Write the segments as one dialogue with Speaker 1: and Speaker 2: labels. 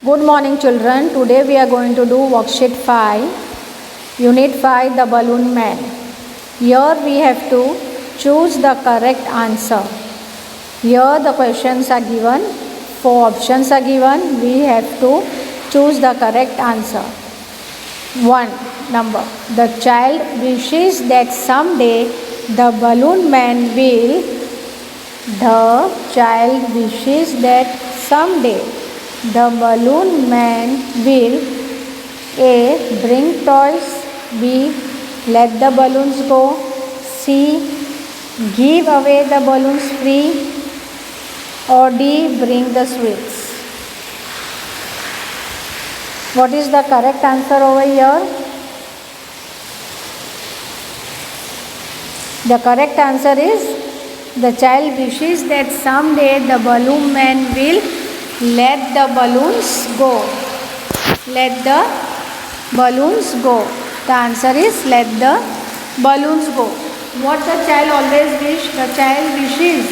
Speaker 1: Good morning children. Today we are going to do worksheet 5, unit 5, the balloon man. Here we have to choose the correct answer. Here the questions are given, 4 options are given. We have to choose the correct answer. 1 number. The child wishes that someday the balloon man will. The child wishes that someday the balloon man will A. Bring toys, B. Let the balloons go, C. Give away the balloons free, or D. Bring the sweets. What is the correct answer over here? The correct answer is the child wishes that someday the balloon man will let the balloons go. Let the balloons go. The answer is let the balloons go. What the child always wish? The child wishes.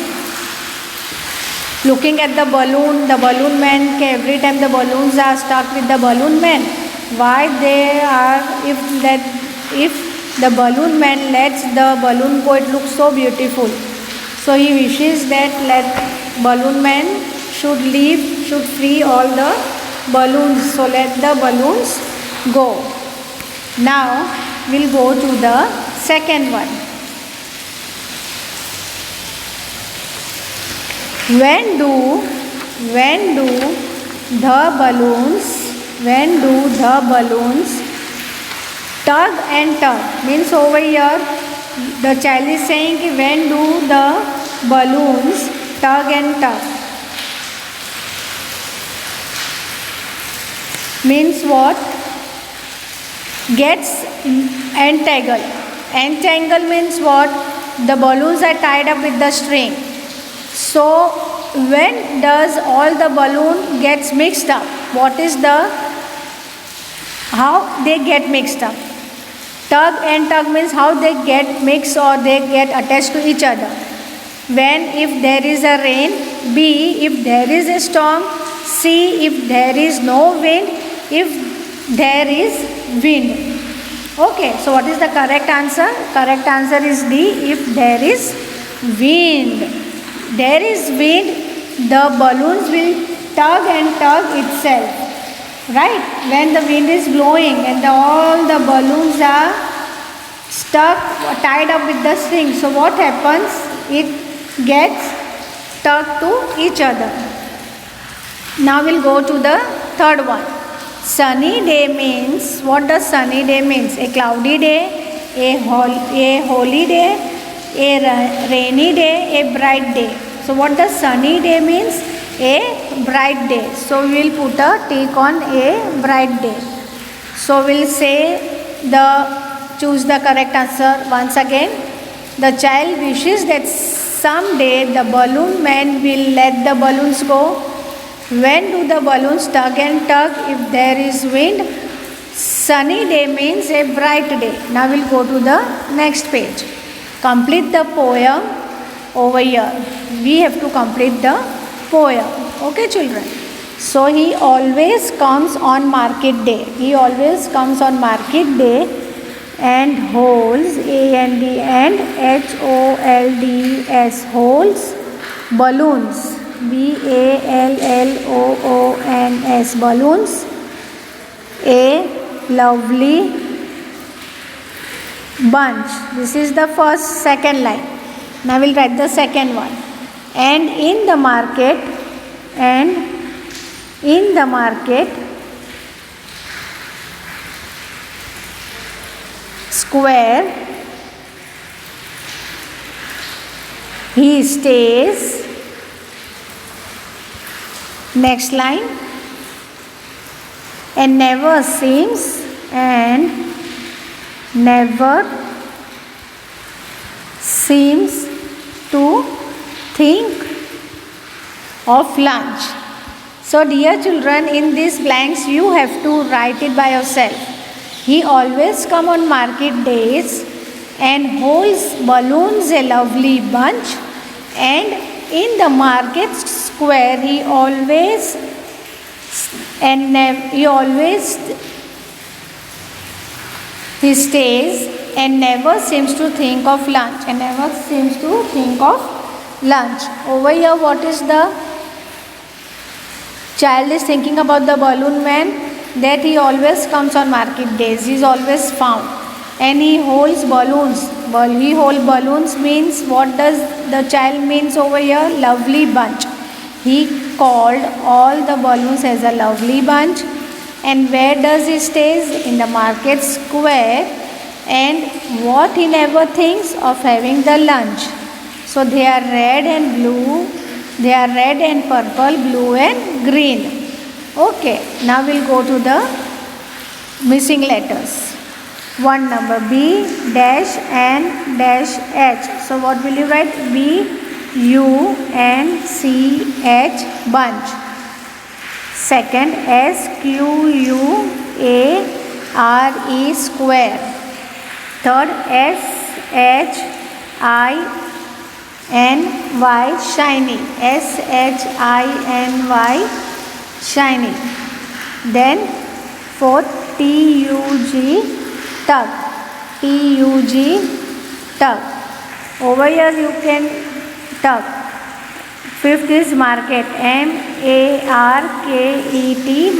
Speaker 1: Looking at the balloon man, every time the balloons are stuck with the balloon man. Why they are, if the balloon man lets the balloon go, it looks so beautiful. So he wishes that let balloon man should free all the balloons. So let the balloons go. Now we'll go to the second one. When do the balloons tug and tug? Means over here the child is saying when do the balloons tug and tug? Means what? Gets entangled. Entangled means what? The balloons are tied up with the string. So when does all the balloon gets mixed up? What is how they get mixed up? Tug and tug means how they get mixed or they get attached to each other. When if there is a rain, B if there is a storm, C if there is no wind, if there is wind. Okay, so what is the correct answer? Correct answer is D, if there is wind. There is wind, the balloons will tug and tug itself. Right? When the wind is blowing and all the balloons are stuck, tied up with the string. So what happens? It gets tugged to each other. Now we'll go to the third one. Sunny day means, what does sunny day means? A cloudy day, a holy day, a rainy day, a bright day. So what does sunny day means? A bright day. So we will put a tick on a bright day. So we'll say choose the correct answer once again. The child wishes that someday the balloon man will let the balloons go. When do the balloons tug and tug? If there is wind. Sunny day means a bright day. Now we'll go to the next page. Complete the poem over here. We have to complete the poem. Okay children. So he always comes on market day. He always comes on market day and holds A-N-D and H-O-L-D-S holds balloons. B-A-L-L-O-O-N-S balloons. A lovely bunch. This is the second line. Now we'll write the second one. And in the market, square, he stays. Next line. And never seems to think of lunch. So dear children, in these blanks you have to write it by yourself. He always come on market days and holds balloons a lovely bunch, and in the market square he always and he stays and never seems to think of lunch. And never seems to think of lunch. Over here, what is the child is thinking about the balloon man? That he always comes on market days. He is always found, and he holds balloons. He holds balloons means, what does the child means over here? Lovely bunch. He called all the balloons as a lovely bunch. And where does he stays? In the market square. And what he never thinks of having the lunch. So they are red and blue. They are red and purple, blue and green. Okay, now we'll go to the missing letters. One number, B dash and dash H. So what will you write? B U N C H, bunch. Second, S Q U A R E, square. Third, S H I N Y, shiny. S H I N Y, shiny. Then fourth, T U G, tug. T U G, tug. Over here you can tug. Fifth is market. M-A-R-K-E-T,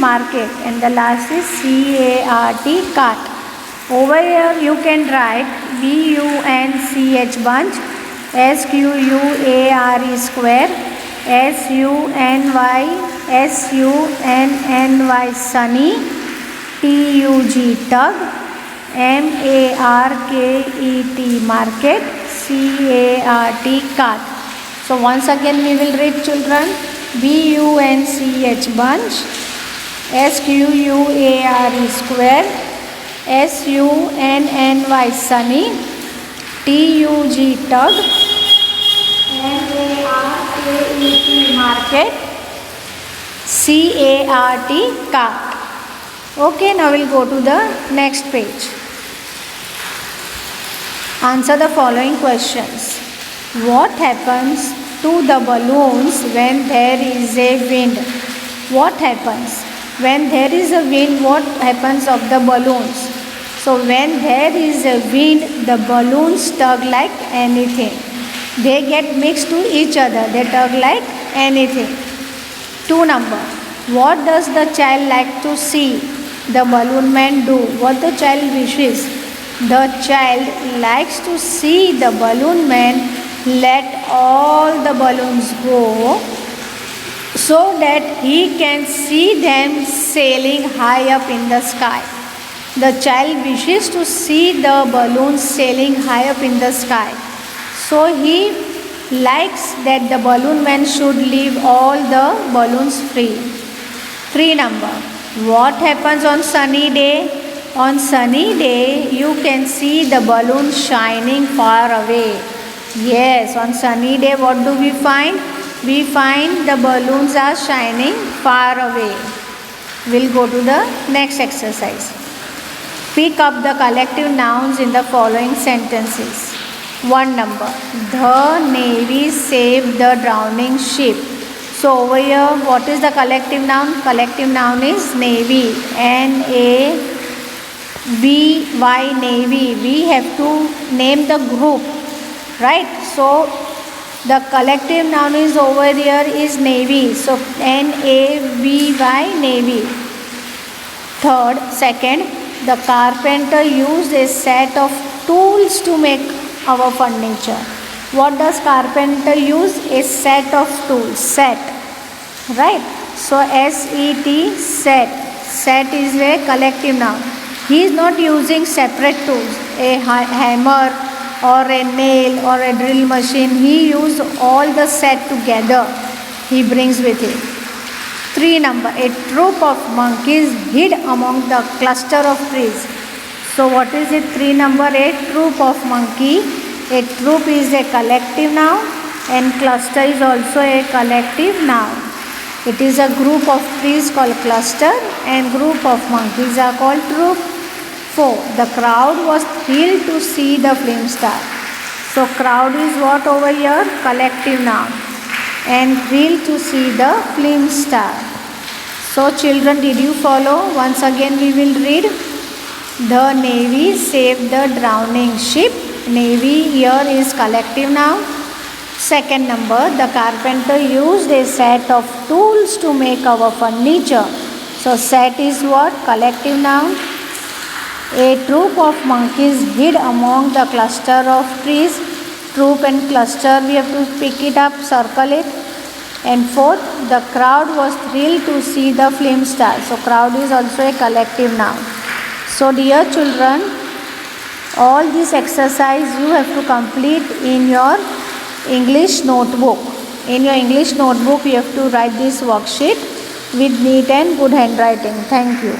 Speaker 1: market. And the last is C-A-R-T, cart. Over here you can write B-U-N-C-H, bunch. S-Q-U-A-R-E, square. S-U-N-Y, sunny. T-U-G, tug. M-A-R-K-E-T, market. C-A-R-T, cart. So once again we will read, children. B-U-N-C-H, bunch. S-Q-U-A-R-E, square. S-U-N-N-Y, sunny. T-U-G, tug. M-A-R-K-E-T, market. C-A-R-T, cart. Okay, now we'll go to the next page. Answer the following questions. What happens to the balloons when there is a wind? What happens? When there is a wind, what happens of the balloons? So when there is a wind, the balloons tug like anything. They get mixed to each other. They tug like anything. 2 number. What does the child like to see the balloon man do? What the child wishes? The child likes to see the balloon man let all the balloons go so that he can see them sailing high up in the sky. The child wishes to see the balloons sailing high up in the sky. So he likes that the balloon man should leave all the balloons free. 3 number. What happens on sunny day? On sunny day, you can see the balloons shining far away. Yes, on sunny day, what do we find? We find the balloons are shining far away. We'll go to the next exercise. Pick up the collective nouns in the following sentences. 1 number. The Navy saved the drowning ship. So over here, what is the collective noun? Collective noun is Navy. N-A-V-Y, Navy. We have to name the group, right? So the collective noun is over here is Navy. So N-A-V-Y, Navy. Second, the carpenter used a set of tools to make our furniture. What does carpenter use? A set of tools. Set. Right? So S-E-T, set. Set is a collective noun. He is not using separate tools. A hammer or a nail or a drill machine. He used all the set together. He brings with him. 3 number. A troop of monkeys hid among the cluster of trees. So what is it? 3 number. A troop of monkey. A troop is a collective noun and cluster is also a collective noun. It is a group of trees called cluster and group of monkeys are called troop. 4. The crowd was thrilled to see the film star. So crowd is what over here? Collective noun. And thrilled to see the film star. So children, did you follow? Once again we will read. The navy saved the drowning ship. Navy here is collective noun. Second number, the carpenter used a set of tools to make our furniture. So set is what? Collective noun. A troop of monkeys hid among the cluster of trees. Troop and cluster, we have to pick it up, circle it. And fourth, the crowd was thrilled to see the film star. So crowd is also a collective noun. So dear children, all this exercise you have to complete in your English notebook. In your English notebook you have to write this worksheet with neat and good handwriting. Thank you.